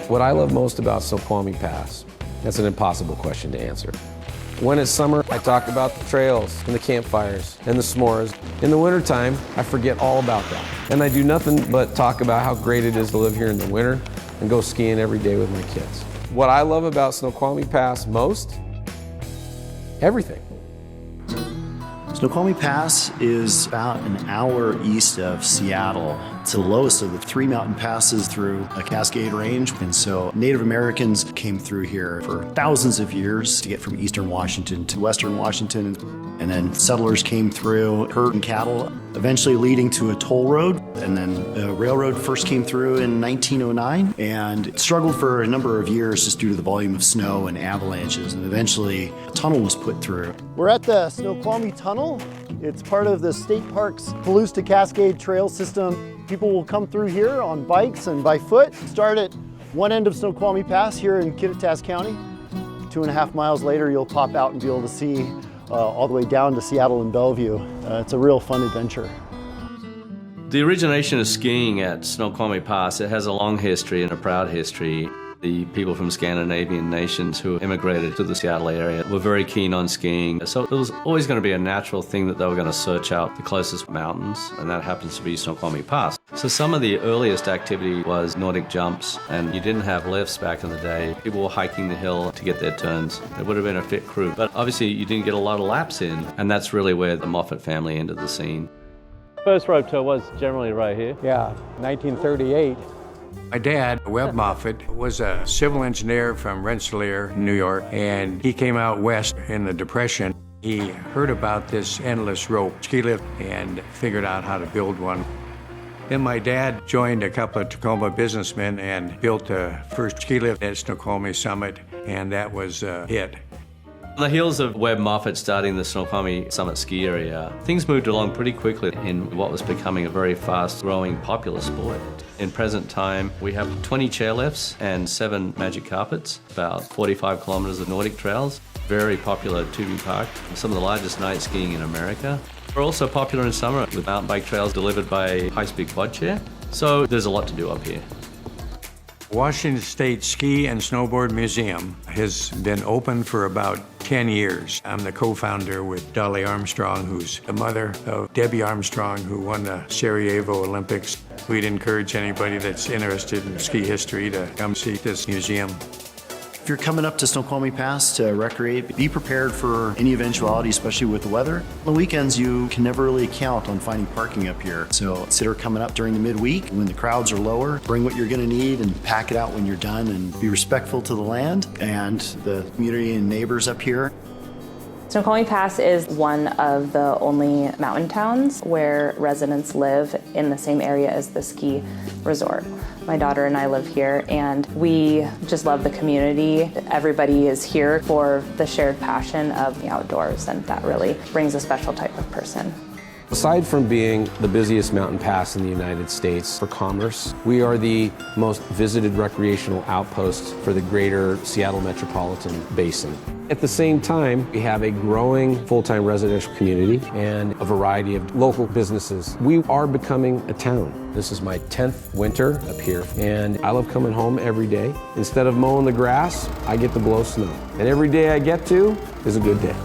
What I love most about Snoqualmie Pass, that's an impossible question to answer. When it's summer, I talk about the trails and the campfires and the s'mores. In the wintertime, I forget all about that. And I do nothing but talk about how great it is to live here in the winter and go skiing every day with my kids. What I love about Snoqualmie Pass most? Everything. Snoqualmie Pass is about an hour east of Seattle. It's the lowest of the three mountain passes through a Cascade Range. And so Native Americans came through here for thousands of years to get from eastern Washington to western Washington. And then settlers came through, herding cattle, eventually leading to a toll road. And then a railroad first came through in 1909 and it struggled for a number of years just due to the volume of snow and avalanches. And eventually a tunnel was put through. We're at the Snoqualmie Tunnel. It's part of the state park's Palouse to Cascade trail system. People will come through here on bikes and by foot. Start at one end of Snoqualmie Pass here in Kittitas County. 2.5 miles later, you'll pop out and be able to see all the way down to Seattle and Bellevue. It's a real fun adventure. The origination of skiing at Snoqualmie Pass, it has a long history and a proud history. The people from Scandinavian nations who immigrated to the Seattle area were very keen on skiing. So it was always going to be a natural thing that they were going to search out the closest mountains, and that happens to be Snoqualmie Pass. So some of the earliest activity was Nordic jumps, and you didn't have lifts back in the day. People were hiking the hill to get their turns. It would have been a fit crew, but obviously you didn't get a lot of laps in, and that's really where the Moffat family entered the scene. First rope tour was generally right here. Yeah, 1938. My dad, Webb Moffat, was a civil engineer from Rensselaer, New York, and he came out west in the Depression. He heard about this endless rope ski lift and figured out how to build one. Then my dad joined a couple of Tacoma businessmen and built the first ski lift at Snoqualmie Summit, and that was a hit. On the heels of Webb Moffat starting the Snoqualmie Summit ski area, things moved along pretty quickly in what was becoming a very fast-growing popular sport. In present time, we have 20 chairlifts and 7 magic carpets, about 45 kilometers of Nordic trails, very popular tubing park, some of the largest night skiing in America. We're also popular in summer with mountain bike trails delivered by high-speed quad chair, so there's a lot to do up here. Washington State Ski and Snowboard Museum has been open for about 10 years. I'm the co-founder with Dolly Armstrong, who's the mother of Debbie Armstrong, who won the Sarajevo Olympics. We'd encourage anybody that's interested in ski history to come see this museum. If you're coming up to Snoqualmie Pass to recreate, be prepared for any eventuality, especially with the weather. On the weekends, you can never really count on finding parking up here. So consider coming up during the midweek when the crowds are lower. Bring what you're going to need and pack it out when you're done, and be respectful to the land and the community and neighbors up here. Snoqualmie Pass is one of the only mountain towns where residents live in the same area as the ski resort. My daughter and I live here, and we just love the community. Everybody is here for the shared passion of the outdoors, and that really brings a special type of person. Aside from being the busiest mountain pass in the United States for commerce, we are the most visited recreational outpost for the greater Seattle metropolitan basin. At the same time, we have a growing full-time residential community and a variety of local businesses. We are becoming a town. This is my 10th winter up here, and I love coming home every day. Instead of mowing the grass, I get to blow snow. And every day I get to is a good day.